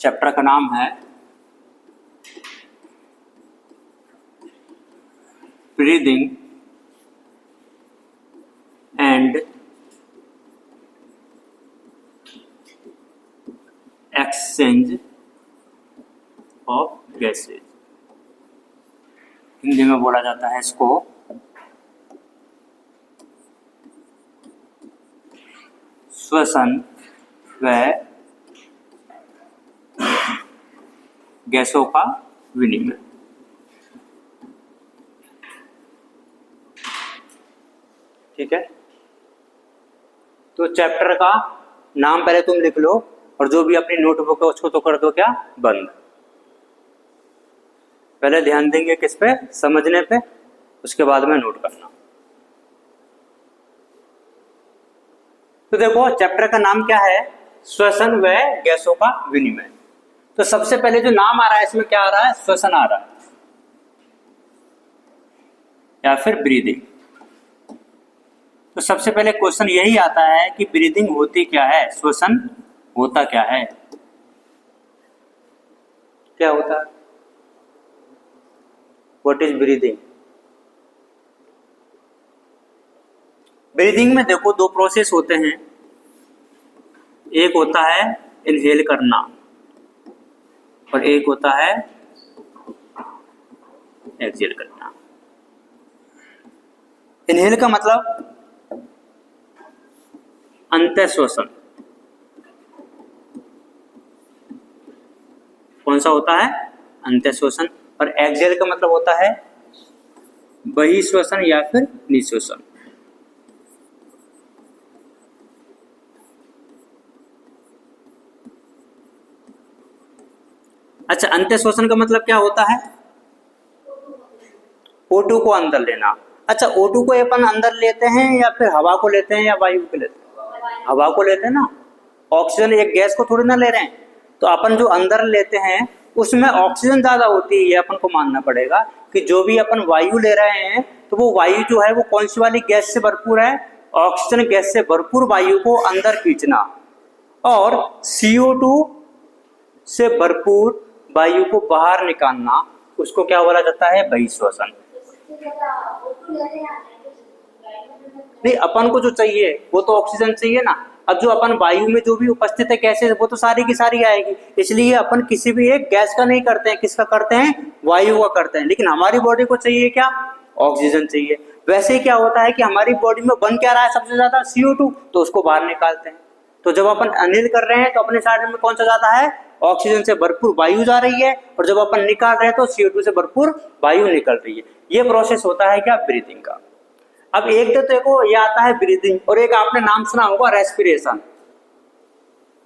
Chapter का नाम है breathing and exchange of gases. Hindi में बोला जाता है इसको श्वसन व गैसों का विनिमय। ठीक है, तो चैप्टर का नाम पहले तुम लिख लो और जो भी अपनी नोटबुक है उसको तो कर दो क्या बंद। पहले ध्यान देंगे किस पे, समझने पे, उसके बाद में नोट करना। तो देखो चैप्टर का नाम क्या है, श्वसन व गैसों का विनिमय। तो सबसे पहले जो नाम आ रहा है इसमें क्या आ रहा है, श्वसन आ रहा है या फिर ब्रीदिंग। तो सबसे पहले क्वेश्चन यही आता है कि ब्रीदिंग होती क्या है, श्वसन होता क्या है, क्या होता है, व्हाट इज ब्रीदिंग। ब्रीदिंग में देखो दो प्रोसेस होते हैं, एक होता है इनहेल करना और एक होता है एक्सहेल करना। इनहेल का मतलब अंत्य श्वसन, कौन सा होता है, अंत्य श्वसन। और एक्सहेल का मतलब होता है बहिश्वसन या फिर निश्वसन। अच्छा, अंत्य श्वसन का मतलब क्या होता है, O2 को अंदर लेना। अच्छा, O2 को अपन अंदर लेते हैं या फिर हवा को लेते हैं या वायु को लेते हैं, हवा को लेते हैं ना। ऑक्सीजन एक गैस को थोड़ी ना ले रहे हैं, तो अपन जो अंदर लेते हैं उसमें ऑक्सीजन ज्यादा होती है, ये अपन को मानना पड़ेगा कि जो भी अपन वायु ले रहे हैं तो वो वायु जो है वो कौन सी वाली गैस से भरपूर है, ऑक्सीजन गैस से भरपूर वायु को अंदर खींचना, और CO2 से भरपूर वायु को बाहर निकालना, उसको क्या बोला जाता है, बहिश्वसन। नहीं, अपन को जो चाहिए वो तो ऑक्सीजन चाहिए ना। अब जो अपन वायु में जो भी उपस्थित है गैसेस वो तो सारी की सारी आएगी, इसलिए अपन किसी भी एक गैस का नहीं करते हैं, किसका करते हैं, वायु का करते हैं। लेकिन हमारी बॉडी को चाहिए क्या, ऑक्सीजन चाहिए। वैसे ही क्या होता है कि हमारी बॉडी में बन क्या रहा है सबसे ज्यादा, CO2, तो उसको बाहर निकालते हैं। तो जब अपन इनहेल कर रहे हैं तो अपने शरीर में कौन सा ज्यादा है, ऑक्सीजन से भरपूर वायु जा रही है, और जब अपन निकाल रहे हैं तो CO2 से भरपूर वायु निकल रही है। ये प्रोसेस होता है क्या, ब्रीदिंग का। अब एक तो देखो ये आता है ब्रीदिंग, और एक आपने नाम सुना होगा रेस्पिरेशन।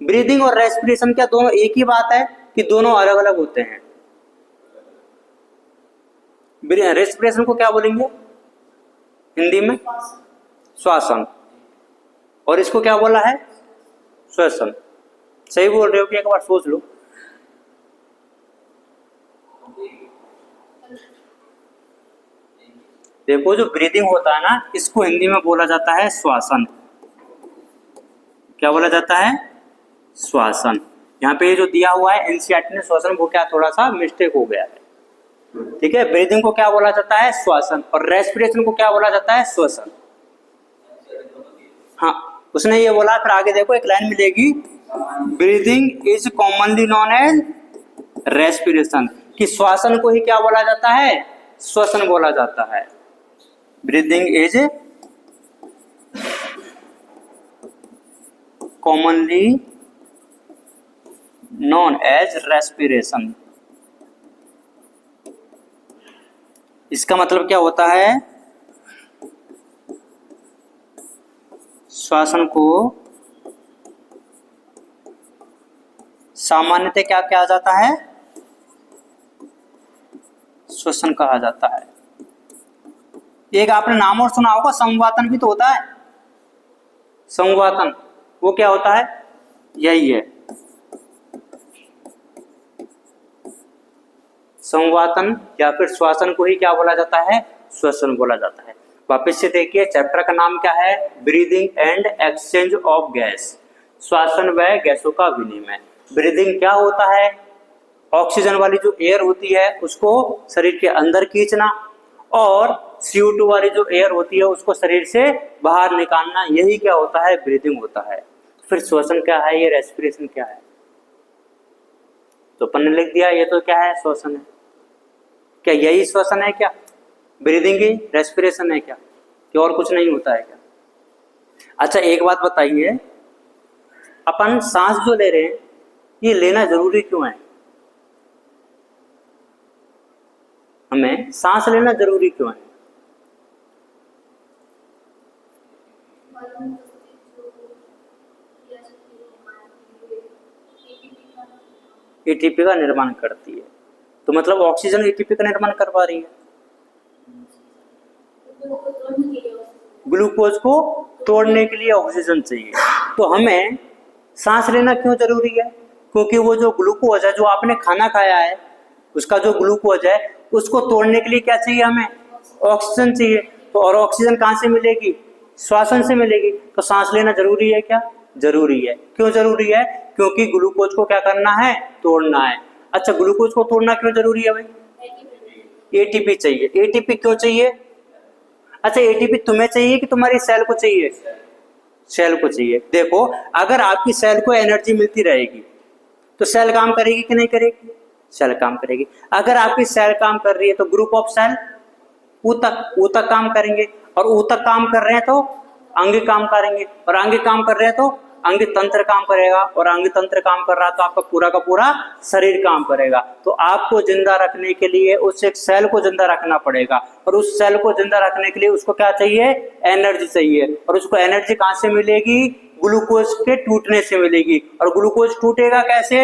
ब्रीदिंग और रेस्पिरेशन क्या दोनों एक ही बात है कि दोनों अलग अलग होते हैं। रेस्पिरेशन को क्या बोलेंगे हिंदी में, श्वासन, और इसको क्या बोला है, श्वसन। सही बोल रहे हो कि एक बार सोच लो। देखो जो ब्रीदिंग होता है ना, इसको हिंदी में बोला जाता है श्वासन। क्या बोला जाता है, श्वासन। यहाँ पे जो दिया हुआ है एनसीईआरटी ने श्वसन, वो क्या थोड़ा सा मिस्टेक हो गया है। ठीक है, ब्रीदिंग को क्या बोला जाता है, श्वासन, और रेस्पिरेशन को क्या बोला जाता है, श्वसन। हाँ, उसने ये बोला, फिर आगे देखो एक लाइन मिलेगी, breathing is commonly known as respiration, कि श्वासन को ही क्या बोला जाता है, श्वसन बोला जाता है। Breathing is commonly known as respiration. इसका मतलब क्या होता है, श्वासन को सामान्यतः क्या कहा जाता है, श्वसन कहा जाता है। एक आपने नाम और सुना होगा, संवातन भी तो होता है। संवातन वो क्या होता है, यही है संवातन, या फिर श्वासन को ही क्या बोला जाता है, श्वसन बोला जाता है। वापस से देखिए, चैप्टर का नाम क्या है, breathing and exchange of gas, श्वासन व गैसों का विनिमय। ब्रीदिंग क्या होता है? ऑक्सीजन वाली जो एयर होती है उसको शरीर के अंदर खींचना, और CO2 वाली जो एयर होती है उसको शरीर से बाहर निकालना, यही क्या होता है? ब्रीदिंग होता है। फिर श्वसन क्या है? ये रेस्पिरेशन क्या है? तो अपन ने लिख दिया, ये तो क्या है? श्वसन है। क्या यही श्वसन है क्या? ब्रीदिंग ही रेस्पिरेशन है क्या? कि और कुछ नहीं होता है क्या? अच्छा एक बात बताइए, अपन सांस जो ले रहे हैं ये लेना जरूरी क्यों है? हमें सांस लेना जरूरी क्यों है? एटीपी का निर्माण करती है, तो मतलब ऑक्सीजन एटीपी का निर्माण कर पा रही है। ग्लूकोज को तोड़ने के लिए ऑक्सीजन चाहिए, तो हमें सांस लेना क्यों जरूरी है? क्योंकि वो जो ग्लूकोज है जो आपने खाना खाया है उसका जो ग्लूकोज है उसको तोड़ने के लिए क्या चाहिए? हमें ऑक्सीजन चाहिए। तो और ऑक्सीजन कहाँ से मिलेगी? श्वसन से मिलेगी। तो सांस लेना जरूरी है क्या? जरूरी है। क्यों जरूरी है? क्योंकि ग्लूकोज को क्या करना है? तोड़ना है। अच्छा ग्लूकोज को तोड़ना क्यों जरूरी है भाई? एटीपी चाहिए। एटीपी क्यों चाहिए? अच्छा एटीपी तुम्हें चाहिए कि तुम्हारी सेल को चाहिए? सेल को चाहिए। देखो अगर आपकी सेल को एनर्जी मिलती रहेगी तो सेल काम करेगी कि नहीं करेगी? सेल काम करेगी। अगर आपकी सेल काम कर रही है तो ग्रुप ऑफ सेल ऊतक काम करेंगे, और ऊतक काम कर रहे हैं तो अंग काम करेंगे, और अंग काम कर रहे हैं तो अंग तंत्र काम करेगा, और अंग तंत्र काम कर रहा तो आपका पूरा का पूरा शरीर काम करेगा। तो आपको जिंदा रखने के लिए उस एक सेल को जिंदा रखना पड़ेगा, और उस सेल को जिंदा रखने के लिए उसको क्या चाहिए? एनर्जी चाहिए। और उसको एनर्जी कहाँ से मिलेगी? ग्लूकोज के टूटने से मिलेगी। और ग्लूकोज टूटेगा कैसे?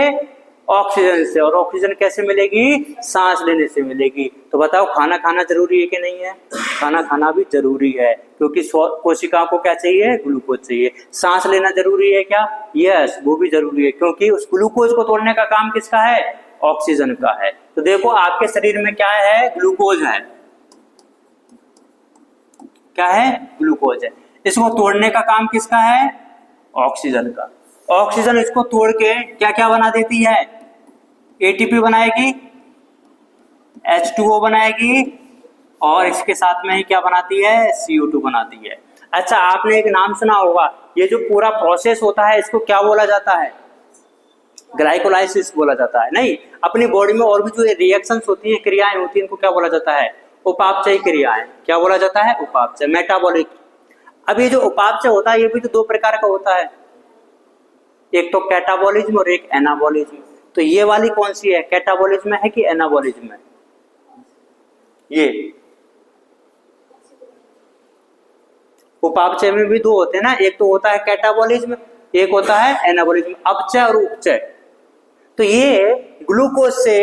ऑक्सीजन से। और ऑक्सीजन कैसे मिलेगी? सांस लेने से मिलेगी। तो बताओ खाना खाना जरूरी है कि नहीं है? खाना खाना भी जरूरी है, क्योंकि कोशिका को क्या चाहिए? ग्लूकोज चाहिए। सांस लेना जरूरी है क्या? यस वो भी जरूरी है, क्योंकि उस ग्लूकोज को तोड़ने का काम किसका है? ऑक्सीजन का है। तो देखो आपके शरीर में क्या है? ग्लूकोज है। क्या है? ग्लूकोज है। इसको तोड़ने का काम किसका है? ऑक्सीजन का। ऑक्सीजन इसको तोड़ के क्या क्या बना देती है? एटीपी बनाएगी, H2O बनाएगी, और इसके साथ में ही क्या बनाती है? CO2 बनाती है। अच्छा आपने एक नाम सुना होगा, ये जो पूरा प्रोसेस होता है इसको क्या बोला जाता है? ग्लाइकोलाइसिस बोला जाता है। नहीं, अपनी बॉडी में और भी जो रिएक्शंस होती हैं, क्रियाएं होती हैं, इनको क्या बोला जाता है? उपापचय क्रियाएं। क्या बोला जाता है? उपापचय, मेटाबॉलिक। अब ये जो उपापचय होता है ये भी तो दो प्रकार का होता है, एक तो कैटाबॉलिज्म और एक एनाबॉलिज्म। तो ये वाली कौन सी है? कैटाबॉलिज्म है कि एनाबॉलिज्म है? ये उपापचय में भी दो होते हैं ना, एक तो होता है कैटाबॉलिज्म, एक होता है एनाबॉलिज्म, अपचय और उपचय। तो ये ग्लूकोज से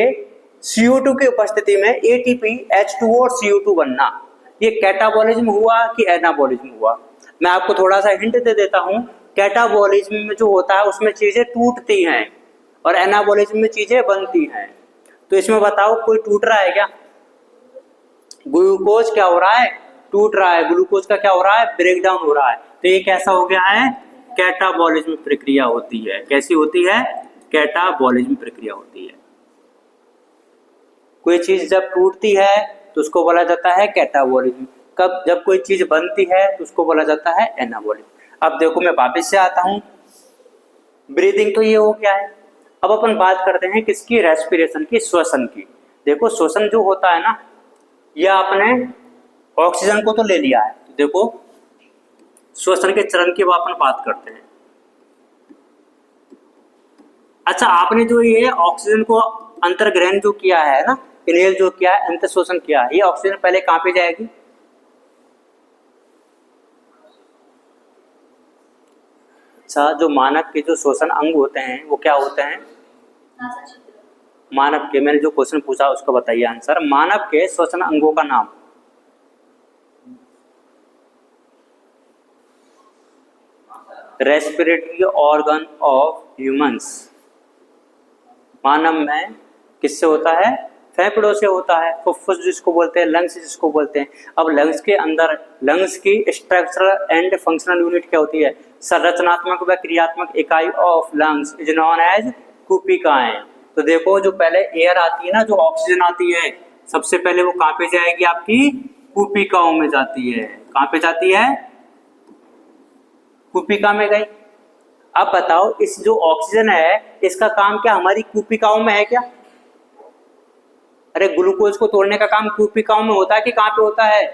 CO2 की उपस्थिति में ATP, H2O और CO2 बनना, ये कैटाबॉलिज्म हुआ कि एनाबॉलिज्म हुआ? मैं आपको थोड़ा सा हिंट दे देता हूं। कैटाबॉलिज्म में जो होता है उसमें चीजें टूटती हैं, और एनाबॉलिज्म में चीजें बनती हैं। तो इसमें बताओ कोई टूट रहा है क्या? ग्लूकोज क्या हो रहा है? टूट रहा है। ग्लूकोज का क्या हो रहा है? ब्रेक डाउन हो रहा है। तो ये कैसा हो गया है? कैटाबॉलिज्म प्रक्रिया होती है। कैसी होती है? कैटाबॉलिज्म प्रक्रिया होती है। कोई चीज जब टूटती है तो उसको बोला जाता है कैटाबॉलिज्म। कब? जब कोई चीज बनती है तो उसको बोला जाता है एनाबॉलिज्म। अब देखो मैं वापस से आता हूं, ब्रीदिंग तो ये हो गया है। अब अपन बात करते हैं किसकी? रेस्पिरेशन की, श्वसन की। देखो श्वसन जो होता है ना, यह आपने ऑक्सीजन को तो ले लिया है। तो देखो श्वसन के चरण की अपन बात करते हैं। अच्छा आपने जो ये ऑक्सीजन को अंतर्ग्रहण जो किया है ना, इनहेल जो किया है, अंतर शोषण किया है, ये ऑक्सीजन पहले कहां पे जाएगी? अच्छा जो मानव के जो श्वसन अंग होते हैं वो क्या होते हैं? मानव के, मैंने जो क्वेश्चन पूछा उसको बताइए आंसर। मानव के श्वसन अंगों का नाम? Respiratory organ of humans. मानव में किससे होता है? फेफड़ों से होता है। फुफ्फुस जिसको बोलते हैं, लंग्स जिसको बोलते हैं। अब लंग्स के अंदर, लंग्स की स्ट्रक्चरल एंड फंक्शनल यूनिट क्या होती है? संरचनात्मक व क्रियात्मक इकाई of lungs is known as कूपिकाएं। तो देखो जो पहले एयर आती है ना, जो ऑक्सीजन आती है, सबसे पहले वो कहाँ पे जाएगी? आपकी कूपिकाओं में जाती है। कहाँ पे जाती है? कूपिका में गई। अब बताओ इस जो ऑक्सीजन है इसका काम क्या हमारी कूपिकाओं में है क्या? अरे ग्लूकोज को तोड़ने का काम कूपिकाओं में होता है कि कहाँ पे होता है?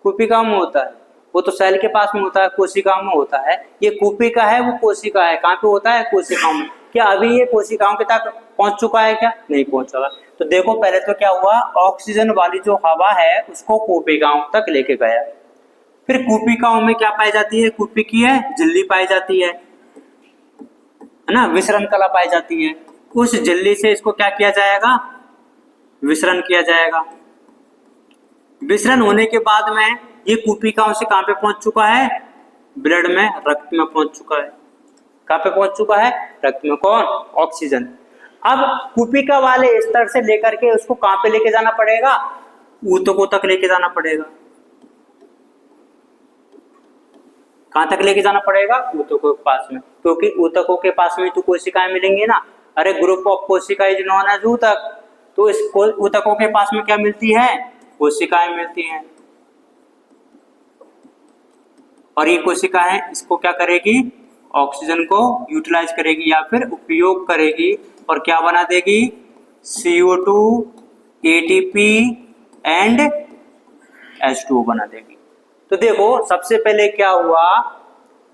कूपिकाओं में होता है। वो तो सेल के पास में होता है, कोशिकाओं में होता है। ये कूपिका है, वो कोशिका है। कहाँ पे होता है? कोशिकाओं में। क्या अभी ये कोशिकाओं के तक पहुंच चुका है क्या? नहीं पहुंच चुका। तो देखो पहले तो क्या हुआ, ऑक्सीजन वाली जो हवा है उसको कूपिकाओं तक लेके गया। फिर कूपिकाओं में क्या पाई जाती है? कूपिकीय झिल्ली पाई जाती है ना, विसरण कला पाई जाती है। उस झिल्ली से इसको क्या किया जाएगा? विसरण किया जाएगा। विसरण होने के बाद में ये कूपिकाओं से कहां पे पहुंच चुका है? ब्लड में, रक्त में पहुंच चुका है। कहां पे पहुंच चुका है? रक्त में। कौन? ऑक्सीजन। अब कूपिका वाले स्तर से लेकर के उसको कहां पे लेके जाना पड़ेगा? ऊतकों तक लेके जाना पड़ेगा। कहां तक लेके जाना पड़ेगा? ऊतकों के पास में, क्योंकि ऊतकों के पास में तो कोशिकाएं मिलेंगी ना। अरे ग्रुप ऑफ कोशिकाएं इज नोन एज ऊतक। तो इस ऊतकों के पास में क्या मिलती है? कोशिकाएं मिलती हैं। और ये कोशिकाएं इसको क्या करेगी? ऑक्सीजन को यूटिलाइज करेगी या फिर उपयोग करेगी और क्या बना देगी? CO2, ATP एंड H2O बना देगी। तो देखो सबसे पहले क्या हुआ,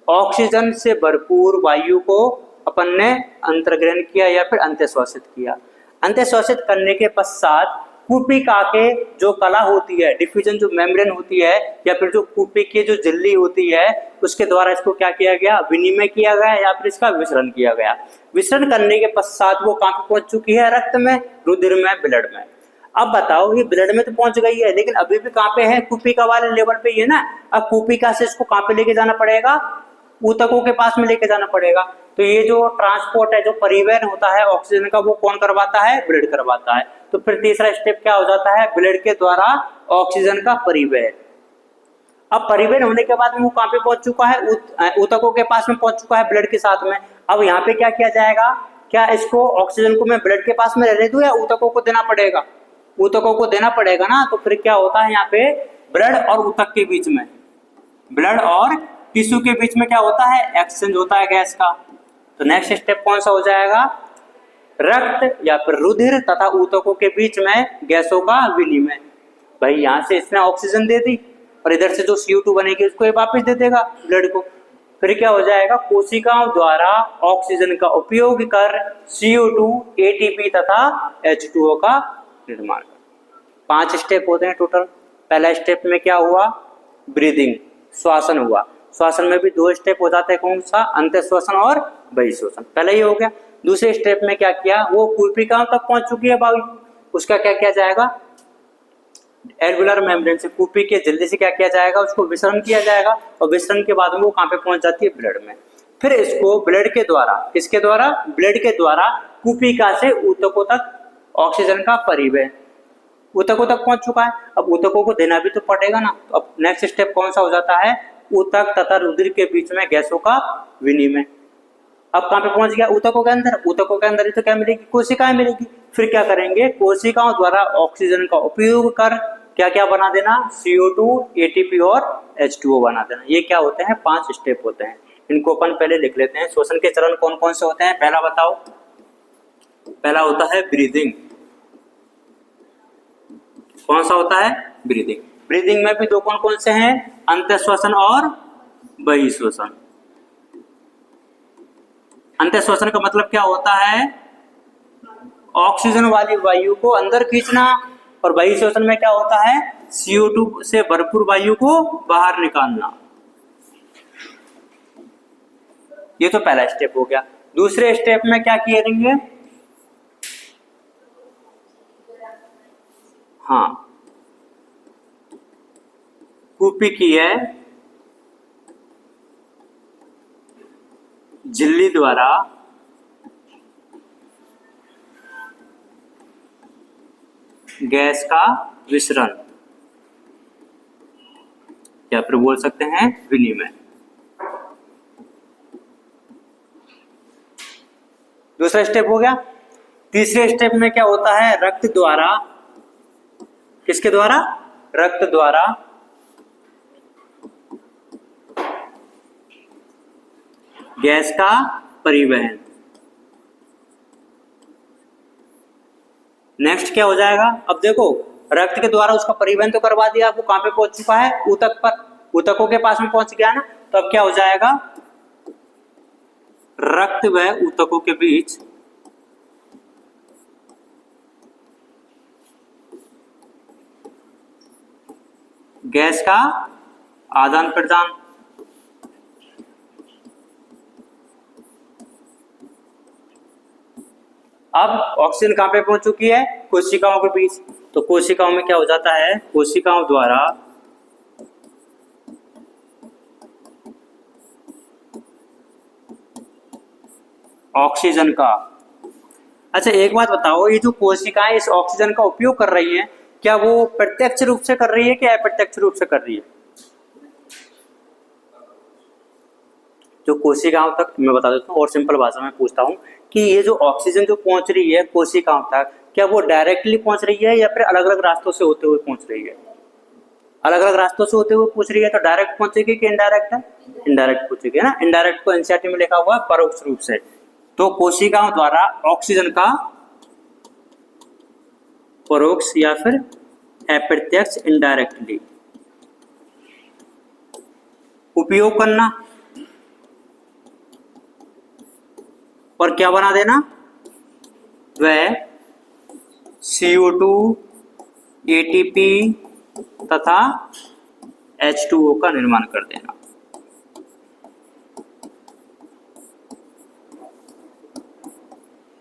ऑक्सीजन से भरपूर वायु को अपन ने अंतर्ग्रहण किया या फिर अंत्यश्वासित किया। अंत्यश्वासित करने के पश्चात कूपिका के जो कला होती है, डिफ्यूजन जो मेम्ब्रेन होती है या फिर जो कूपी की जो झिल्ली होती है, उसके द्वारा इसको क्या किया गया? विनिमय किया गया या फिर इसका विसरण किया गया। विसरण करने के पश्चात वो कहाँ पे पहुंच चुकी है? रक्त में, रुधिर में, ब्लड में। अब बताओ ये ब्लड में तो पहुंच गई है लेकिन अभी भी कहाँ पे है? कूपिका वाले लेवल पे ही है ना। अब कूपिका से इसको कहाँ पे लेके जाना पड़ेगा? ऊतकों के पास में लेके जाना पड़ेगा। तो ये जो ट्रांसपोर्ट है, जो परिवहन होता है ऑक्सीजन का, वो कौन करवाता है? ब्लड करवाता है। तो फिर तीसरा स्टेप क्या हो जाता है? ब्लड के द्वारा ऑक्सीजन का परिवहन। अब परिवहन होने के बाद में वो कहाँ पे पहुंच चुका है? ऊतकों के पास में पहुंच चुका है ब्लड के साथ में। अब यहाँ पे क्या किया जाएगा? क्या इसको ऑक्सीजन को मैं ब्लड के पास में रहने दूं या ऊतकों को देना पड़ेगा? ऊतकों को देना पड़ेगा ना। तो फिर क्या होता है यहाँ पे? ब्लड और ऊतक के बीच में, ब्लड और टिश्यू के बीच में क्या होता है? एक्सचेंज होता है गैस का। तो नेक्स्ट स्टेप कौन सा हो जाएगा? रक्त या फिर रुधिर तथा ऊतकों के बीच में गैसों का विनिमय। भाई यहाँ से इसने ऑक्सीजन दे दी और इधर से जो CO2 बनेगी उसको ये वापस दे देगा ब्लड को। फिर क्या हो जाएगा? कोशिकाओं द्वारा ऑक्सीजन का उपयोग कर CO2, ATP तथा H2O का निर्माण। 5 स्टेप होते हैं टोटल। पहला स्टेप में क्या हुआ? ब्रीदिंग, श्वासन हुआ। श्वासन में भी 2 स्टेप हो जाते हैं, कौन सा? अंत्यश्वासन और बहिश्वासन। पहले ही हो गया। दूसरे स्टेप में क्या किया? वो कूपिकाओं तक पहुंच चुकी है वायु, उसका क्या किया जाएगा? एल्वुलर मेम्ब्रेन से, कूपी के झिल्ली से क्या किया जाएगा? उसको विसरण किया जाएगा और विसरण के बाद में वो कहाँ पे पहुंच जाती है? ब्लड में। फिर इसको ब्लड के द्वारा, किसके द्वारा? ब्लड के द्वारा कूपिका से ऊतकों तक ऑक्सीजन का परिवहन। ऊतकों तक पहुंच चुका है, अब ऊतकों को देना भी तो पड़ेगा ना। तो अब नेक्स्ट स्टेप कौन सा हो जाता है? ऊतक तथा रुधिर के बीच में गैसों का विनिमय। अब कहाँ पे पहुंच गया? ऊतकों के अंदर। ऊतकों के अंदर ही तो क्या मिलेगी? कोशिकाएं मिलेगी। फिर क्या करेंगे? कोशिकाओं द्वारा ऑक्सीजन का उपयोग कर क्या क्या बना देना? CO2, ATP और H2O बना देना। ये क्या होते हैं? 5 स्टेप होते हैं। इनको अपन पहले लिख लेते हैं। श्वसन के चरण कौन कौन से होते हैं? पहला बताओ। पहला होता है ब्रीदिंग। कौन सा होता है? ब्रीदिंग। ब्रीदिंग में भी 2 कौन कौन से हैं? अंत्यश्वसन और बहिश्वसन। अंत्यश्वसन का मतलब क्या होता है? ऑक्सीजन वाली वायु को अंदर खींचना। और बहिश्वसन में क्या होता है? CO2 से भरपूर वायु को बाहर निकालना। ये तो पहला स्टेप हो गया। दूसरे स्टेप में क्या करेंगे? हाँ, कूपिकीय झिल्ली द्वारा गैस का विसरण या फिर बोल सकते हैं विनिमय। दूसरा स्टेप हो गया। तीसरे स्टेप में क्या होता है, रक्त द्वारा, किसके द्वारा, रक्त द्वारा गैस का परिवहन। नेक्स्ट क्या हो जाएगा, अब देखो रक्त के द्वारा उसका परिवहन तो करवा दिया, वो कहां पे पहुंच चुका है, ऊतक पर, ऊतकों के पास में पहुंच गया ना। तो अब क्या हो जाएगा, रक्त व ऊतकों के बीच गैस का आदान प्रदान। अब ऑक्सीजन कहां पे पहुंच चुकी है, कोशिकाओं के बीच। तो कोशिकाओं में क्या हो जाता है, कोशिकाओं द्वारा ऑक्सीजन का, अच्छा एक बात बताओ, ये जो कोशिकाएं इस ऑक्सीजन का उपयोग कर रही हैं, क्या वो प्रत्यक्ष रूप से कर रही है कि अप्रत्यक्ष रूप से कर रही है? जो कोशिकाओं तक, मैं बता देता हूँ और सिंपल भाषा में पूछता हूँ कि ये जो ऑक्सीजन जो पहुंच रही है कोशिकाओं तक, क्या वो डायरेक्टली पहुंच रही है या फिर अलग अलग रास्तों से होते हुए पहुंच रही है? अलग अलग रास्तों से होते हुए पूछ रही है, तो डायरेक्ट पहुंचेगी कि इनडायरेक्ट है? इनडायरेक्ट पहुंचेगी ना। इनडायरेक्ट को एनसीईआरटी में लिखा हुआ है परोक्ष रूप से। तो कोशिकाओं द्वारा ऑक्सीजन का परोक्ष या फिर अप्रत्यक्ष, इनडायरेक्टली उपयोग करना और क्या बना देना, वह CO2, ATP तथा H2O का निर्माण कर देना।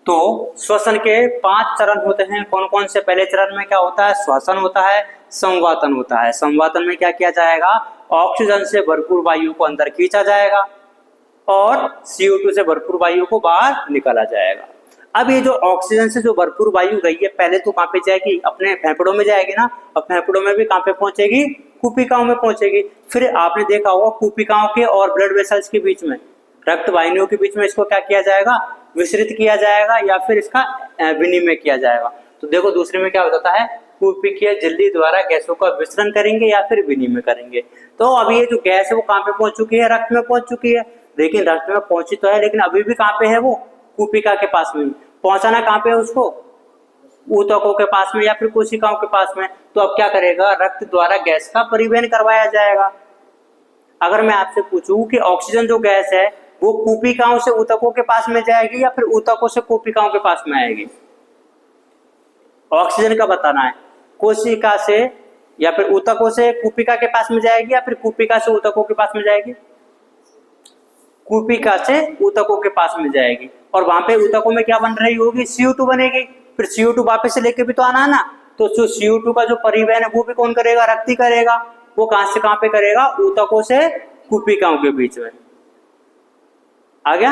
तो श्वसन के 5 चरण होते हैं, कौन कौन से? पहले चरण में क्या होता है, श्वसन होता है, संवातन होता है। संवातन में क्या किया जाएगा, ऑक्सीजन से भरपूर वायु को अंदर खींचा जाएगा और CO2 से भरपूर वायु को बाहर निकाला जाएगा। अब ये जो ऑक्सीजन से जो भरपूर वायु गई है, पहले तो कहां पे जाएगी, अपने फेफड़ों में जाएगी ना। अब फेफड़ों में भी कहां पे पहुंचेगी, कुपिकाओं में पहुंचेगी। फिर आपने देखा होगा कुपिकाओं के और ब्लड वेसल्स के बीच में, रक्त वाहिनियों के बीच में इसको क्या किया जाएगा, विसरित किया जाएगा या फिर इसका विनिमय किया जाएगा। तो देखो दूसरे में क्या हो जाता है, कुपिकीय झिल्ली द्वारा गैसों का विसरण करेंगे या फिर विनिमय करेंगे। तो अब ये जो गैस है वो कहां पे पहुंच चुकी है, रक्त में पहुंच चुकी है। लेकिन रक्त में पहुंची तो है, लेकिन अभी भी कहां पे है वो, कुपिका के पास में। पहुंचाना कहां पे है उसको, ऊतकों के पास में या फिर कोशिकाओं के पास में। तो अब क्या करेगा, रक्त द्वारा गैस का परिवहन करवाया जाएगा। अगर मैं आपसे पूछूं कि ऑक्सीजन जो गैस है वो कुपिकाओं से ऊतकों के पास में जाएगी या फिर ऊतकों से कोशिकाओं के पास में आएगी, ऑक्सीजन का बताना है। कोशिका से या फिर ऊतकों से कुपिका के पास में जाएगी या फिर कुपिका से ऊतकों के पास में जाएगी? कुपिका से ऊतकों के पास में जाएगी और वहां पे ऊतकों में क्या बन रही होगी, CO2 बनेगी। फिर CO2 वापस से लेके भी तो आना है ना। तो जो CO2 का जो परिवहन है वो भी कौन करेगा, रक्त ही करेगा। वो कहां से कहां पे करेगा, ऊतकों से कुपिकाओं के बीच में। आ गया।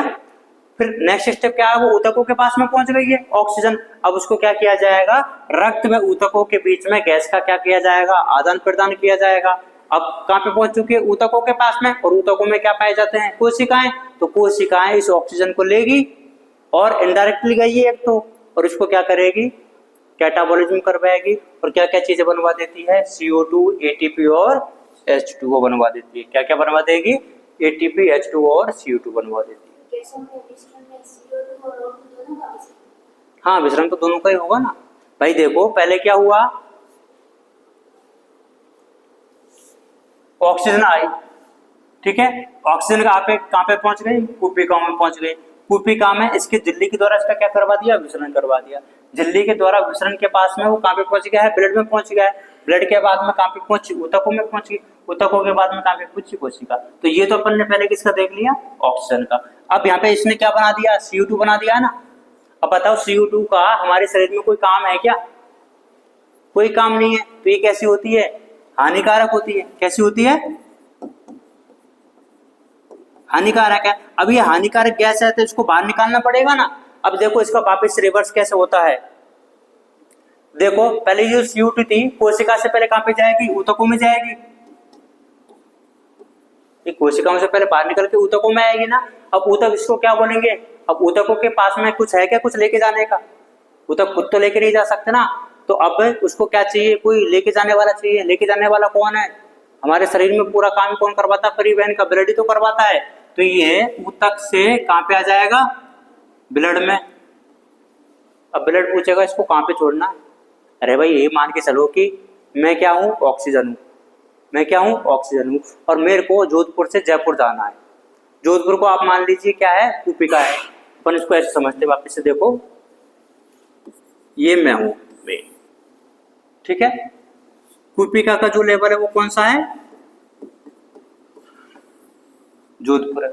फिर नेक्स्ट स्टेप क्या है, वो ऊतकों के पास में पहुंच गई है ऑक्सीजन। अब उसको क्या किया जाएगा, रक्त में ऊतकों के बीच में गैस का क्या किया जाएगा, आदान प्रदान किया जाएगा। अब कहां पे पहुंच चुकी है, ऊतकों के पास में। और ऊतकों में क्या पाए जाते हैं, कोशिकाएं। तो कोशिकाएं इस ऑक्सीजन को लेगी और इनडायरेक्टली गई है एक तो, और इसको क्या करेगी, कैटाबॉलिज्म करवाएगी और क्या क्या चीजें बनवा देती है, CO2, ATP और H2O बनवा देती है। क्या क्या बनवा देगी, ATP, H2O और CO2 बनवा देती है। हाँ, विसरण तो दोनों का ही होगा ना भाई। देखो पहले क्या हुआ, ऑक्सीजन आई, ठीक है। ऑक्सीजन कहां पे पहुंच गई, कुपिकाओं में पहुंच गई। कुपिका में इसके झिल्ली के द्वारा इसका क्या करवा दिया, विसरण करवा दिया। झिल्ली के द्वारा विसरण के पास में वो कहां पे पहुंच गया है, ब्लड में पहुंच गया है। ब्लड के बाद में कहां पे पहुंची, ऊतकों में पहुंची। ऊतकों के बाद में कहां पे पहुंची, कोशिका। तो ये तो अपन ने पहले किसका देख लिया, ऑक्सीजन का। अब यहाँ पे इसने क्या बना दिया, CO2 बना दिया है ना। अब बताओ CO2 का हमारे शरीर में कोई काम है क्या, कोई काम नहीं है। तो ये कैसी होती है, हानिकारक होती है। कैसी होती है, हानिकारक है। अब ये हानिकारक गैस है तो इसको बाहर निकालना पड़ेगा ना। अब देखो इसका वापस रिवर्स कैसे होता है। देखो पहले जो CO2 थी कोशिका से पहले कहां पे जाएगी, ऊतकों में जाएगी। ये कोशिकाओं से पहले बाहर निकल के ऊतकों में आएगी ना। अब ऊतक इसको क्या बोलेंगे, अब ऊतकों के पास में कुछ है क्या, कुछ लेके जाने का? ऊतक खुद तो लेके नहीं जा सकते ना, तो अब उसको क्या चाहिए, कोई लेके जाने वाला चाहिए। लेके जाने वाला कौन है? हमारे शरीर में पूरा काम कौन करवाता है? परिवहन का ब्लड ही तो करवाता है। तो ये ऊतक से कहाँ पे आ जाएगा? ब्लड में। अब ब्लड पूछेगा इसको कहाँ पे छोड़ना है? अरे भाई ये मान के चलो कि मैं क्या हूँ? ऑक्सीजन हूँ। मैं क्या हूँ? ऑक्सीजन हूँ, और मेरे को जोधपुर से जयपुर जाना है। जोधपुर को आप मान लीजिए क्या है? कूपिका है। अपन इसको ऐसे समझते, वापस से देखो, ये मैं हूँ, मैं, ठीक है। कूपिका का जो लेवल है वो कौन सा है? जोधपुर है।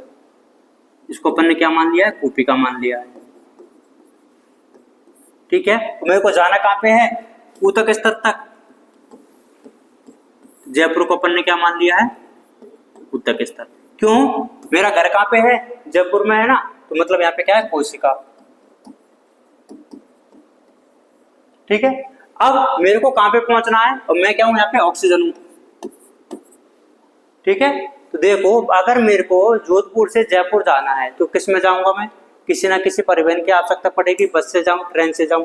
इसको अपन ने क्या मान लिया है? कूपिका मान लिया है, ठीक है। तो मेरे को जाना कहाँ पे है? ऊतक स्तर तक। जयपुर को अपन ने क्या मान लिया है? ऊतक स्तर। क्यों? मेरा घर कहाँ पे है? जयपुर में है ना, तो मतलब यहाँ पे क्या है? कोशिका, ठीक है। अब मेरे को कहाँ पे पहुंचना है? और मैं क्या हूं? यहाँ पे ऑक्सीजन हूं, ठीक है। तो देखो, अगर मेरे को जोधपुर से जयपुर जाना है तो किस में जाऊंगा मैं? किसी ना किसी परिवहन की आवश्यकता पड़ेगी। बस से जाऊं, ट्रेन से जाऊं,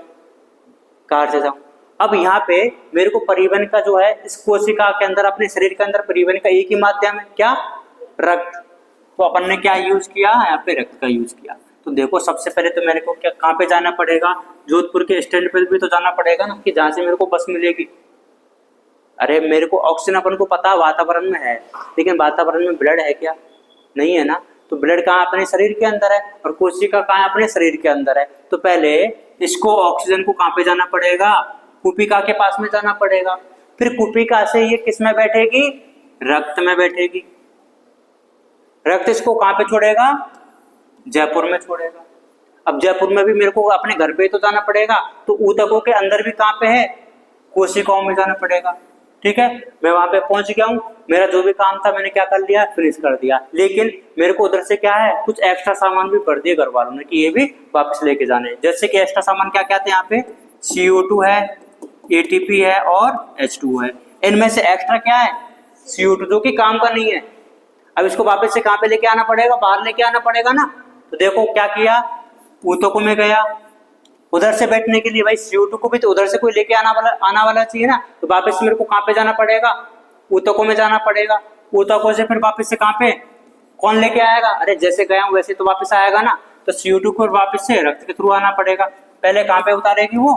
कार से जाऊं। अब यहाँ पे मेरे को परिवहन का जो है, इस कोशिका के अंदर, अपने शरीर के अंदर परिवहन का एक ही माध्यम है, क्या? रक्त। तो अपन ने क्या यूज किया? यहाँ पे रक्त का यूज किया। तो देखो, सबसे पहले तो मेरे को क्या, कहाँ पे जाना पड़ेगा? जोधपुर के स्टैंड पे भी तो जाना पड़ेगा ना, कि जहाँ से मेरे को बस मिलेगी। अरे मेरे को ऑक्सीजन अपन को पता वातावरण में है, लेकिन वातावरण में ब्लड है क्या? नहीं है ना। तो ब्लड कहाँ? अपने शरीर के अंदर है, और कोशिका कहाँ? अपने शरीर के अंदर है। तो पहले इसको, ऑक्सीजन को कहाँ पे जाना पड़ेगा? कूपिका के पास में जाना पड़ेगा। फिर कूपिका से ये किस में बैठेगी? रक्त में बैठेगी। रक्त इसको कहाँ पे छोड़ेगा? जयपुर में छोड़ेगा। अब जयपुर में भी मेरे को अपने घर पे तो जाना पड़ेगा, तो ऊतकों के अंदर भी कहाँ पे है? कोशिकाओं में जाना पड़ेगा, ठीक है। मैं वहां पे पहुंच गया हूँ, मेरा जो भी काम था मैंने क्या कर लिया? फिनिश कर दिया। लेकिन मेरे को उधर से क्या है? कुछ एक्स्ट्रा सामान भी भर दिए घर वालों ने कि ये भी वापस लेके जाने हैं। जैसे कि एक्स्ट्रा सामान क्या क्या थे यहाँ पे? CO2 है, ATP है और H2 है। इनमें से एक्स्ट्रा क्या है? CO2, जो कि काम का नहीं है। अब इसको वापस से कहाँ पे लेके आना पड़ेगा? बाहर लेके आना पड़ेगा ना। तो देखो क्या किया, ऊतकों में गया, उधर से बैठने के लिए भाई CO2 को भी तो उधर से कोई लेके आना वाला चाहिए ना। तो वापस से मेरे को कहाँ पे जाना पड़ेगा? ऊतकों में जाना पड़ेगा। ऊतकों से फिर वापस से कहाँ पे, कौन लेके आएगा? अरे जैसे गया हूँ वैसे तो वापस आएगा ना। तो CO2 को वापस से रक्त के थ्रू आना पड़ेगा। पहले कहाँ पे उतारेगी वो?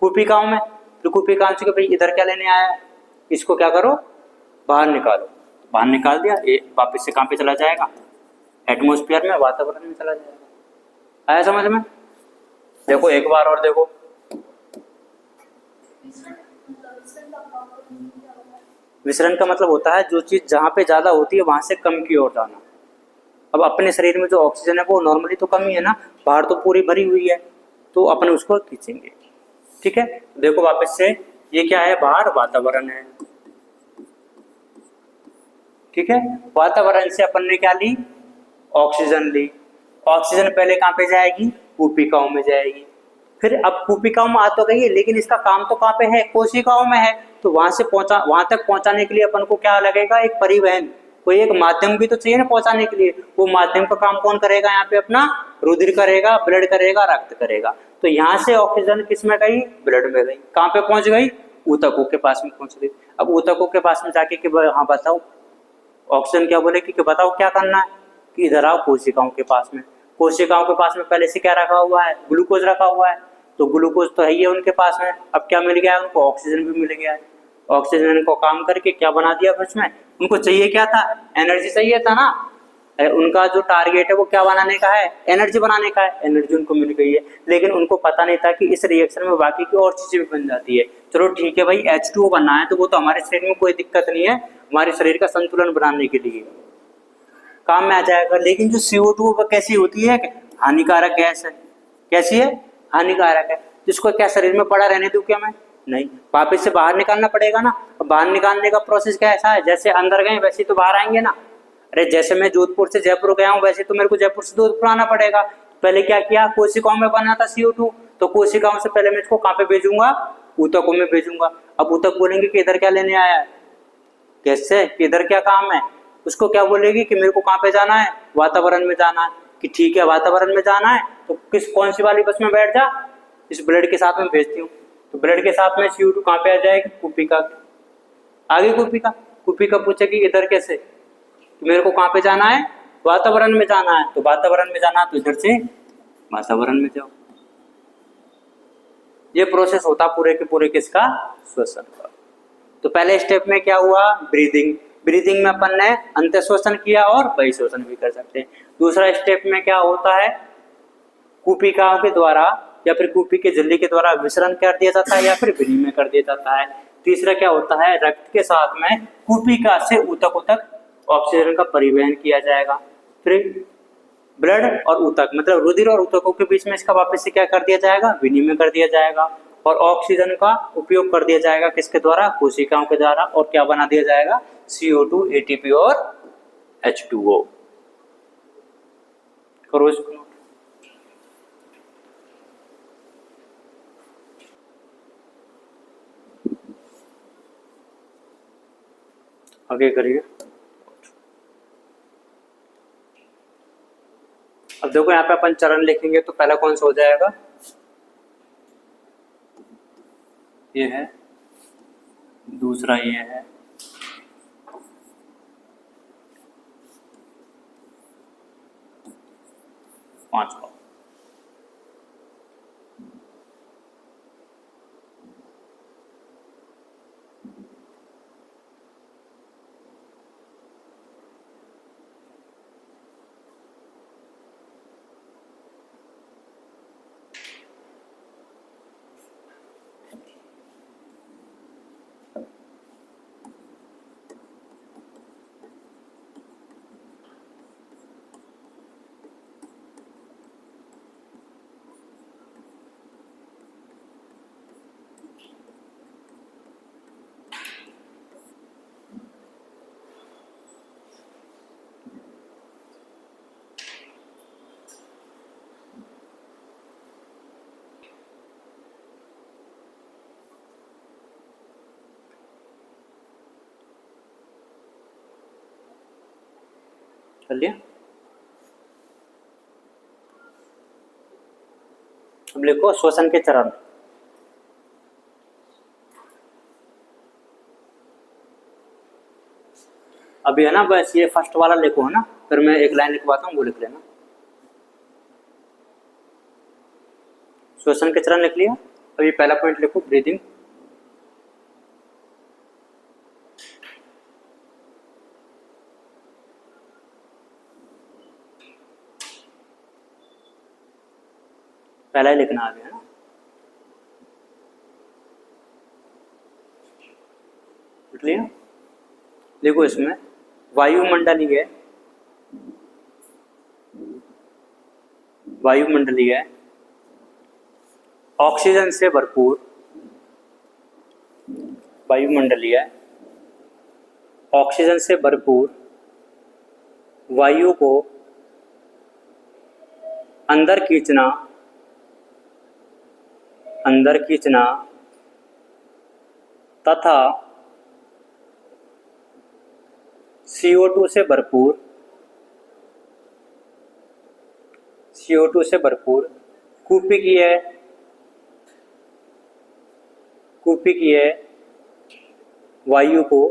कूपिकाओं में। तो कूपिकाओं से भाई इधर क्या लेने आया है, इसको क्या करो? बाहर निकालो। बाहर निकाल दिया, ये वापस से कहाँ पे चला जाएगा? एटमॉस्फेयर में, वातावरण में चला जाएगा। आया समझ में? देखो एक बार और देखो, विसरण का मतलब होता है जो चीज जहां पे ज्यादा होती है वहां से कम की ओर जाना। अब अपने शरीर में जो ऑक्सीजन है वो नॉर्मली तो कम ही है ना, बाहर तो पूरी भरी हुई है, तो अपन उसको खींचेंगे, ठीक है। देखो वापस से, ये क्या है? बाहर वातावरण है, ठीक है। वातावरण से अपन ने क्या ली? ऑक्सीजन ली। ऑक्सीजन पहले कहाँ पे जाएगी? कूपिकाओं में जाएगी। फिर अब कूपिकाओं में आ तो गई है, लेकिन इसका काम तो कहाँ पे है? कोशिकाओं में है। तो वहां तक पहुंचाने के लिए अपन को क्या लगेगा? एक परिवहन, कोई एक माध्यम भी तो चाहिए ना पहुंचाने के लिए। वो माध्यम का काम कौन करेगा? यहाँ पे अपना रुधिर करेगा, ब्लड करेगा, रक्त करेगा। तो यहाँ से ऑक्सीजन किस में गई? ब्लड में गई। कहाँ पे पहुंच गई? ऊतकों के पास में पहुंच गई। अब ऊतकों के पास में जाके कि हाँ बताओ, ऑक्सीजन क्या बोले कि बताओ क्या करना है? कि इधर आओ कोशिकाओं के पास में। कोशिकाओं के पास में पहले से क्या रखा हुआ है? ग्लूकोज रखा हुआ है। तो ग्लूकोज तो है ही है उनके पास में। अब क्या मिल गया है उनको? ऑक्सीजन भी मिल गया है। ऑक्सीजन को काम करके क्या बना दिया उसमें? उनको चाहिए क्या था? एनर्जी चाहिए था ना। उनका जो टारगेट है वो क्या बनाने का है? एनर्जी बनाने का है। एनर्जी उनको मिल गई है, लेकिन उनको पता नहीं था कि इस रिएक्शन में बाकी की और चीजें भी बन जाती है। चलो ठीक है भाई, H2O बनना है तो वो तो हमारे शरीर में कोई दिक्कत नहीं है, हमारे शरीर का संतुलन बनाने के लिए काम में आ जाएगा। लेकिन जो CO2 वो कैसी होती है? हानिकारक गैस है। कैसी है? हानिकारक है। जिसको क्या शरीर में पड़ा रहने दूं क्या मैं? नहीं, वापस से बाहर निकालना पड़ेगा ना। बाहर निकालने का प्रोसेस कैसा है? जैसे अंदर गए वैसे तो बाहर आएंगे ना। अरे जैसे मैं जोधपुर से जयपुर गया हूँ वैसे तो मेरे को जयपुर से जोधपुर आना पड़ेगा। पहले क्या किया? कोशिकाओं में बना था CO2, तो कोशिकाओं से पहले मैं इसको कहाँ पे भेजूंगा? ऊतकों में भेजूंगा। अब ऊतक बोलेंगे कि इधर क्या लेने आया है? कैसे? इधर क्या काम है? उसको क्या बोलेगी कि मेरे को कहाँ पे जाना है? वातावरण में जाना है। कि ठीक है वातावरण में जाना है तो कौन सी वाली बस में बैठ जा, इस ब्लड के साथ में भेजती हूँ। तो ब्लड के साथ में CO2 कहाँ पे आ जाएगी, कुपिका के आगे। कुपिका पूछेगी इधर कैसे, तो मेरे को कहाँ पे जाना है, वातावरण में जाना है। तो वातावरण में जाना है तो इधर से वातावरण में जाओ। ये प्रोसेस होता पूरे के पूरे किसका, श्वसन का। तो पहले स्टेप में क्या हुआ, ब्रीदिंग में अपन ने अंत श्वसन किया और बहिश्वसन भी कर सकते हैं। दूसरा स्टेप में क्या होता है, कुपिकाओं के द्वारा या फिर कुपी के झिल्ली के द्वारा विसरण कर दिया जाता है या फिर विनिमय कर दिया जाता है। तीसरा क्या होता है, रक्त के साथ में कुपिका से ऊतक ऑक्सीजन का परिवहन किया जाएगा। फिर ब्लड और ऊतक मतलब रुधिर और ऊतकों के बीच में इसका वापस से क्या कर दिया जाएगा, विनिमय कर दिया जाएगा और ऑक्सीजन का उपयोग कर दिया जाएगा किसके द्वारा, कोशिकाओं के द्वारा। और क्या बना दिया जाएगा, CO2, ATP और H2O। करो इसको। आगे करिए। अब देखो यहाँ पे अपन चरण लिखेंगे तो पहला कौन सा हो जाएगा, ये है, दूसरा ये है, पांचवा। कर लिया। अब लिखो श्वसन के चरण। अभी है ना, बस ये फर्स्ट वाला लिखो है ना, फिर मैं एक लाइन लिखवाता हूँ वो लिख लेना। श्वसन के चरण लिख लिया। अभी पहला पॉइंट लिखो, ब्रीदिंग। पहला ही लिखना अभी है ना। लिख लिया। देखो इसमें वायुमंडलीय ऑक्सीजन से भरपूर, वायुमंडलीय ऑक्सीजन से भरपूर वायु को अंदर खींचना तथा CO2 से भरपूर कुपिकीय वायु को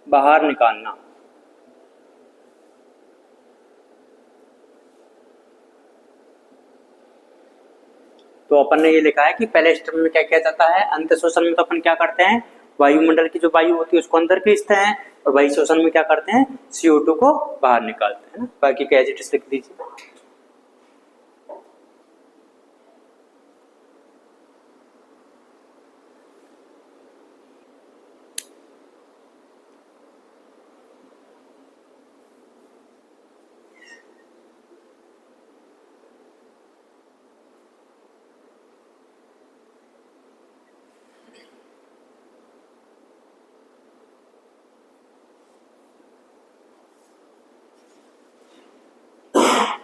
बाहर निकालना। तो अपन ने ये लिखा है कि पहले स्टेप में क्या किया जाता है, अंत श्वसन में तो अपन क्या करते हैं, वायुमंडल की जो वायु होती है उसको अंदर खींचते हैं और वही श्वसन में क्या करते हैं, CO2 को बाहर निकालते हैं ना। बाकी का एज इट इज लिख दीजिए।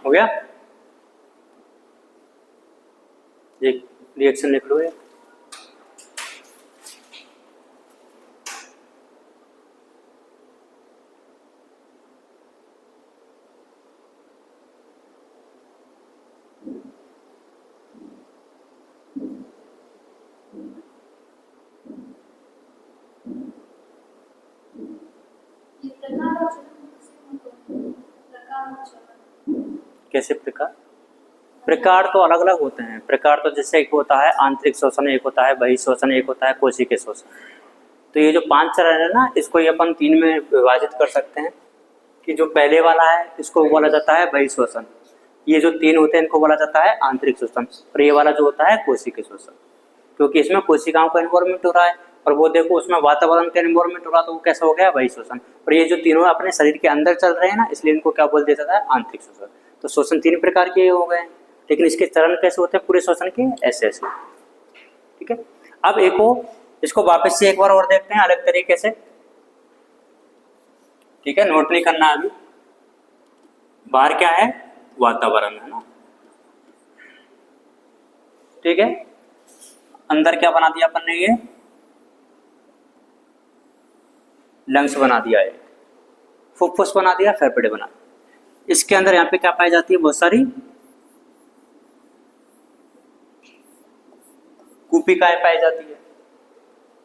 हो गया, ये रिएक्शन लिख लो। कैसे प्रकार? प्रकार तो अलग अलग होते हैं। प्रकार तो जैसे एक होता है आंतरिक शोषण, एक होता है बहिःशोषण, एक होता है कोशिकीय शोषण। तो ये जो 5 चरण है ना, इसको ये अपन 3 में विभाजित कर सकते हैं कि जो पहले वाला है इसको बोला जाता है बहिःशोषण, ये जो 3 होते हैं इनको बोला जाता है आंतरिक शोषण, और ये वाला जो होता है कोशिकीय शोषण, क्योंकि इसमें कोशिकाओं का इन्वॉल्वमेंट हो रहा है और वो देखो उसमें वातावरण का इन्वॉल्वमेंट हो रहा है, तो वो कैसा हो गया बहिःशोषण। और ये जो तीनों अपने शरीर के अंदर चल रहे हैं ना, इसलिए इनको क्या बोल दिया जाता है आंतरिक शोषण। तो शोषण 3 प्रकार के हो गए, लेकिन इसके चरण कैसे होते हैं पूरे शोषण के? ऐसे ऐसे। ठीक है, अब इसको वापस से एक बार और देखते हैं अलग तरीके से। ठीक है, नोट नहीं करना अभी। बाहर क्या है? वातावरण है ना। ठीक है, अंदर क्या बना दिया अपन ने? ये लंग्स बना दिया है, फुफ्फुस बना दिया, फेफड़े बना दिया। इसके अंदर यहाँ पे क्या पाई जाती है? बहुत सारी कूपिकाएं पाई जाती है।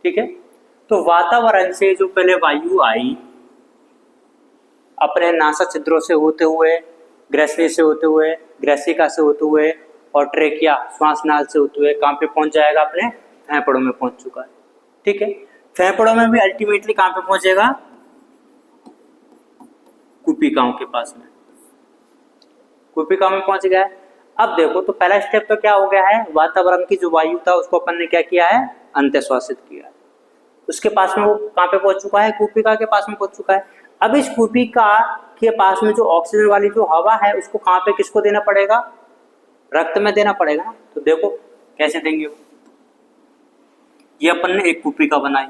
ठीक है, तो वातावरण से जो पहले वायु आई अपने नासा छिद्रों से होते हुए, ग्रसनी से होते हुए, ग्रसिका से होते हुए और ट्रेकिया श्वास नाल से होते हुए कहाँ पे पहुंच जाएगा? अपने फेफड़ों में पहुंच चुका है। ठीक है, फेफड़ों में भी अल्टीमेटली कहाँ पे पहुंचेगा? कूपिकाओं के पास में, कूपिकाओं में पहुंच गया है। अब देखो, तो पहला स्टेप तो क्या हो गया है? वातावरण की जो वायु था उसको अपन ने क्या किया है? अंतःश्वासित किया है। उसके पास में वो कहाँ पे पहुंच चुका है? कूपिका के पास में पहुंच चुका है। अब इस कूपिका के पास में जो ऑक्सीजन वाली जो हवा है उसको कहाँ पे किसको देना पड़ेगा? रक्त में देना पड़ेगा ना। तो देखो कैसे देंगे। ये अपन ने एक कूपिका बनाई।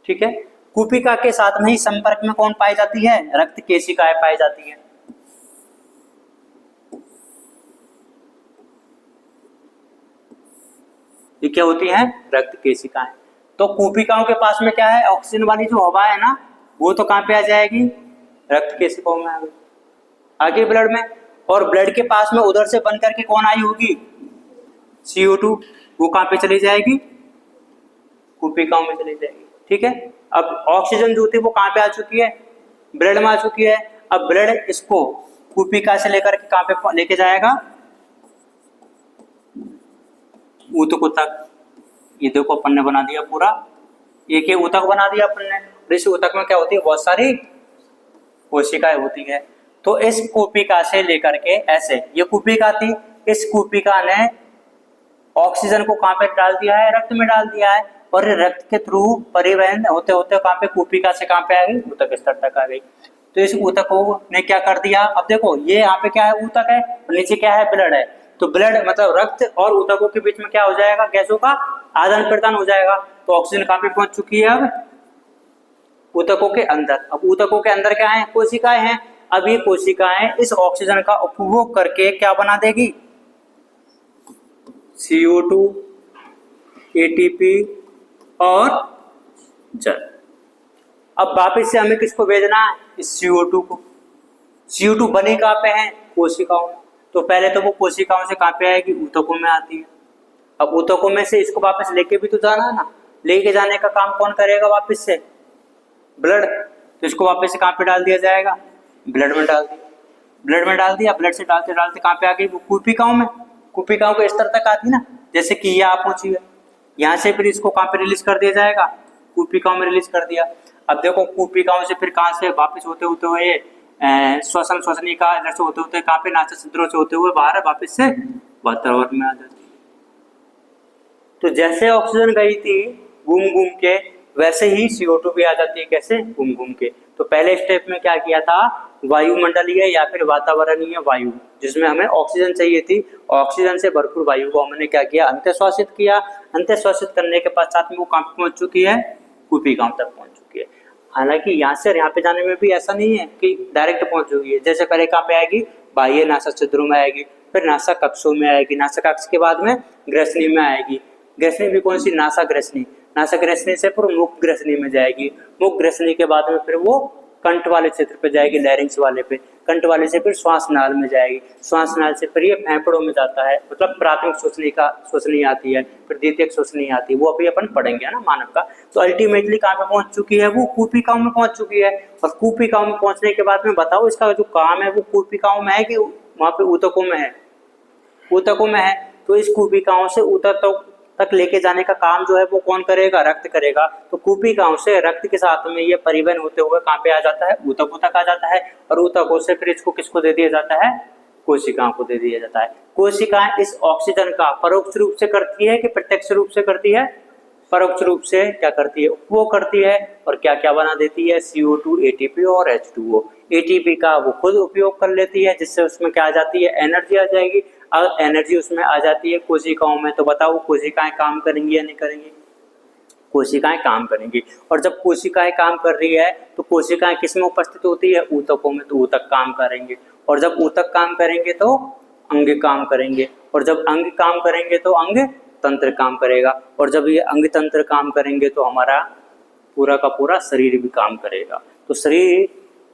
ठीक है, कूपिका के साथ में ही संपर्क में कौन पाई जाती है? रक्त केशिकाएं पाई जाती है। ये क्या होती है? रक्त केशिकाएं। तो कूपिकाओं के पास में क्या है? ऑक्सीजन वाली जो हवा है ना, वो तो कहाँ पे आ जाएगी? रक्त केशिकाओं में आ गई, आगे ब्लड में। और ब्लड के पास में उधर से बन करके कौन आई होगी? CO2, वो कहाँ पे चली जाएगी? कूपिकाओं में चली जाएगी। ठीक है, अब ऑक्सीजन जो थी वो कहाँ पे आ चुकी है? ब्लड में आ चुकी है। अब ब्लड इसको कूपिका से लेकर के कहाँ पे लेके जाएगा? ऊतक तक। ये देखो अपन ने बना दिया पूरा, एक एक ऊतक बना दिया अपन ने। इस ऊतक में क्या होती है? बहुत सारी कोशिकाएं होती है। तो इस कूपिका से लेकर के ऐसे, ये कूपिका थी, इस कूपिका ने ऑक्सीजन को कहाँ पे डाल दिया है? रक्त में डाल दिया है। और रक्त के थ्रू परिवहन होते होते कहाँ पे? कूपिका से कहाँ पे आ गई? ऊतक स्तर तक आ गई। तो इस ऊतकों ने क्या कर दिया? अब देखो, ये यहाँ पे क्या है? ऊतक है, नीचे क्या है? ब्लड है। तो ब्लड मतलब रक्त और ऊतकों के बीच में क्या हो जाएगा? गैसों का आदान प्रदान हो जाएगा। तो ऑक्सीजन कहाँ पे पहुंच चुकी है? अब ऊतकों के अंदर। अब ऊतकों के अंदर क्या है? कोशिकाएं हैं। अब ये कोशिकाएं इस ऑक्सीजन का उपभोग करके क्या बना देगी? CO2, ATP और जल। अब वापस से हमें किसको भेजना है? इस CO2 को। CO2 बने कहाँ पे है? कोशिकाओं में। तो पहले तो वो कोशिकाओं से कहाँ पे आएगी? ऊतकों में आती है। अब ऊतकों में से इसको वापस लेके भी तो जाना है ना। लेके जाने का काम कौन करेगा? वापस से ब्लड। तो इसको वापस से कहाँ पे डाल दिया जाएगा? ब्लड में डाल दिया। ब्लड में डाल दिया, ब्लड से डालते डालते कहाँ पे आ गई? वो कूपिकाओं में। कूपिकाओं के स्तर तक आती ना, जैसे कि यह पहुंची है। यहाँ से फिर इसको कहाँ पे रिलीज कर दिया जाएगा? कूपिकाओं में रिलीज कर दिया। अब देखो, कूपिकाओं से फिर कहाँ से वापस होते होते हुए श्वसन श्वसनिका से होते होते कहाँ पे? नासा छिद्रों से होते हुए बाहर वापस से वातावरण में आ जाती है। तो जैसे ऑक्सीजन गई थी घूम घूम के, वैसे ही CO2 भी आ जाती है। कैसे? घूम घूम के। तो पहले स्टेप में क्या किया था? वायुमंडलीय या फिर वातावरणीय वायु, जिसमें हमें ऑक्सीजन चाहिए थी, ऑक्सीजन से भरपूर वायु को हमने क्या किया? अंतःश्वासित किया। अंतःश्वासित करने के पश्चात में वो कहाँ पहुंच चुकी है? कूपिकाओं तक पहुंच चुकी है। हालांकि यहाँ से यहाँ पे जाने में भी ऐसा नहीं है कि डायरेक्ट पहुंच चुकी है। जैसे पहले कहाँ पे आएगी? बाह्य नासा छिद्रों में आएगी, फिर नासा कक्षों में आएगी, नासा कक्ष के बाद में ग्रसनी में आएगी। ग्रसनी भी कौन सी? नासा ग्रसनी। नासा ग्रसनी से फिर मुख ग्रसनी में जाएगी। मुख ग्रसनी के बाद में फिर वो कंठ वाले क्षेत्र पे जाएगी, लैरिंग्स वाले पे, कंठ वाले से फिर श्वास नाल में जाएगी, श्वास नाल से फिर ये फेफड़ों में जाता है, मतलब प्राथमिक श्वसनी आती है, फिर द्वितीयक श्वसनी आती है, वो अभी अपन पढ़ेंगे ना मानव का। तो अल्टीमेटली कहाँ पे पहुंच चुकी है, वो कूपिकाओं में पहुंच चुकी है। और कूपिकाओं में पहुंचने के बाद में बताओ इसका जो काम है वो कूपिकाओं में है कि वहां पे ऊतकों में है, ऊतकों में है। तो इस कूपिकाओं से ऊतक तक लेके जाने का काम जो है वो कौन करेगा, रक्त करेगा। तो कूपिकाओं से रक्त के साथ में ये परिवहन होते हुए कहाँ पे आ जाता है, ऊतकों तक आ जाता है, और ऊतकों से फिर इसको किसको दे दिया जाता है, कोशिकाओं को दे दिया जाता है। कोशिकाएं इस ऑक्सीजन का परोक्ष रूप से करती है कि प्रत्यक्ष रूप से करती है, परोक्ष रूप से क्या करती है, उपभोग करती है। और क्या क्या बना देती है, CO2, ATP और H2O। ATP का वो खुद उपयोग कर लेती है, जिससे उसमें क्या आ जाती है, एनर्जी आ जाएगी। और एनर्जी उसमें आ जाती है कोशिकाओं में। तो बताओ कोशिकाएं काम करेंगी या नहीं करेंगी, कोशिकाएं काम करेंगी। और जब कोशिकाएं काम कर रही है तो कोशिकाएं किस में उपस्थित होती है, ऊतकों में, तो ऊतक काम करेंगे। और जब ऊतक काम करेंगे तो अंग काम करेंगे, और जब अंग काम करेंगे तो अंग तंत्र काम करेगा, और जब ये अंग तंत्र काम करेंगे तो हमारा पूरा का पूरा शरीर भी काम करेगा। तो शरीर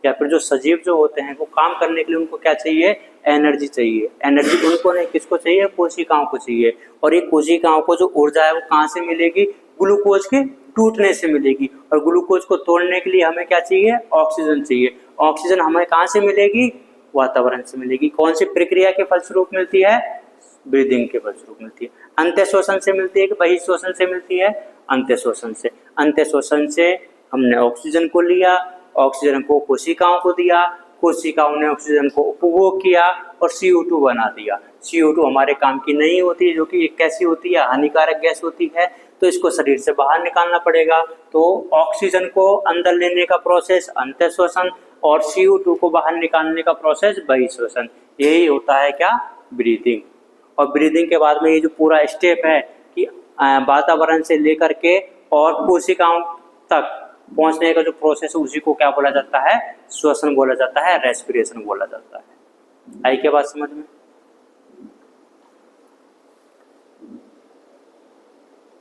या फिर जो सजीव जो होते हैं वो काम करने के लिए उनको क्या चाहिए, एनर्जी चाहिए। एनर्जी उनको नहीं, किसको चाहिए, कोशिकाओं को चाहिए। और ये कोशिकाओं को जो ऊर्जा है वो कहाँ से मिलेगी, ग्लूकोज के टूटने से मिलेगी। और ग्लूकोज को तोड़ने के लिए हमें क्या चाहिए, ऑक्सीजन चाहिए। ऑक्सीजन हमें कहाँ से मिलेगी, वातावरण से मिलेगी। कौन सी प्रक्रिया के फलस्वरूप मिलती है, ब्रीदिंग के फलस्वरूप मिलती है। अंत्य श्वसन से मिलती है कि बहिः श्वसन से मिलती है, अंत्य श्वसन से। अंत्य श्वसन से हमने ऑक्सीजन को लिया, ऑक्सीजन को कोशिकाओं को दिया, कोशिकाओं ने ऑक्सीजन को उपभोग किया और CO2 बना दिया। CO2 हमारे काम की नहीं होती, जो कि एक कैसी होती है, हानिकारक गैस होती है। तो इसको शरीर से बाहर निकालना पड़ेगा। तो ऑक्सीजन को अंदर लेने का प्रोसेस अंत्य श्वसन, और CO2 को बाहर निकालने का प्रोसेस बहिः श्वसन। यही होता है क्या, ब्रीदिंग। और ब्रीदिंग के बाद में ये जो पूरा स्टेप है कि वातावरण से लेकर के और कोशिकाओं तक पहुंचने का जो प्रोसेस है उसी को क्या बोला जाता है, श्वसन बोला जाता है, रेस्पिरेशन बोला जाता है। आई क्या बात समझ में।